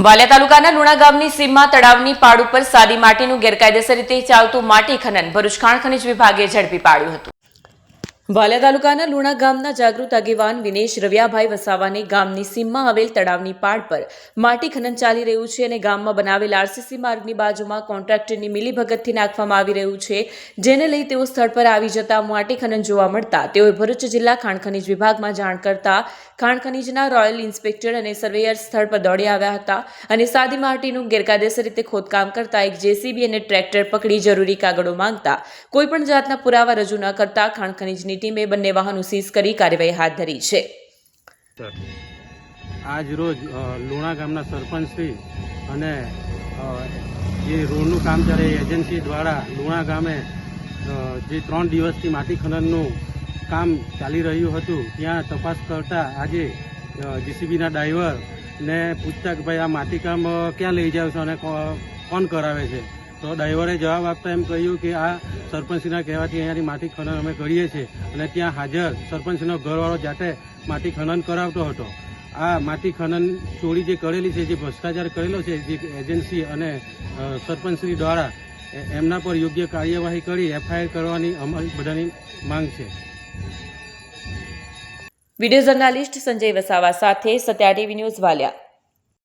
વાલિયા તાલુકાના લુણા ગામની સીમમાં તળાવની પાડ ઉપર સાદી માટીનું ગેરકાયદેસર રીતે ચાલતું માટી ખનન ભરૂચ ખાણ ખનીજ વિભાગે ઝડપી પાડ્યું હતું। વાલિયા તાલુકાના લુણા ગામના જાગૃત આગેવાન વિનેશ રવિયાભાઈ વસાવાને ગામની સીમમાં આવેલ તળાવની પાડ પર માટી ખનન ચાલી રહ્યું છે અને ગામમાં બનાવેલ આરસીસી માર્ગની બાજુમાં કોન્ટ્રાક્ટરની મિલીભગતથી નાખવામાં આવી રહ્યું છે, જેને લઈ તેઓ સ્થળ પર આવી જતા માટી ખનન જોવા મળતા તેઓએ ભરૂચ જિલ્લા ખાણ ખનીજ વિભાગમાં જાણ કરતા ખાણ ખનીજના રોયલ ઇન્સ્પેક્ટર અને સર્વેયર સ્થળ પર દોડી આવ્યા હતા અને સાદી માટીનું ગેરકાયદેસર રીતે ખોદકામ કરતા એક જેસીબી અને ટ્રેક્ટર પકડી જરૂરી કાગળો માંગતા કોઈપણ જાતના પુરાવા રજૂ ન કરતા ખાણ ખનીજની ટીમે બંને વાહનો સીઝ કરી કાર્યવાહી હાથ ધરી છે। આજ રોજ લુણા ગામના સરપંચશ્રી અને જે રોડનું કામ ચાલે એજન્સી દ્વારા લુણા ગામે જે 3 દિવસથી માટી ખનનનું કામ ચાલી રહ્યું હતું ત્યાં તપાસ કરતા આજે જીસીબીના ડ્રાઈવરને પૂછતા કે ભાઈ આ માટી કામ ક્યાં લઈ જાવ છો અને કોણ કરાવે છે, તો ડ્રાઈવરે જવાબ આપતા એમ કહ્યું કે આ સરપંચશ્રીના કહેવાથી અહીંયાથી માટી ખનન અમે કરીએ છીએ અને ત્યાં હાજર સરપંચનો ઘરવાળો જાતે માટી ખનન કરાવતો હતો। આ માટી ખનન ચોરી જે કરેલી છે, જે ભ્રષ્ટાચાર કરેલો છે, જે એજન્સી અને સરપંચશ્રી દ્વારા એમના પર યોગ્ય કાર્યવાહી કરી એફઆઈઆર કરવાની અમારી બધાની માંગ છે। વિડીયો જર્નાલિસ્ટ સંજય વસાવા સાથે સત્યા ટીવી ન્યૂઝ વાલિયા।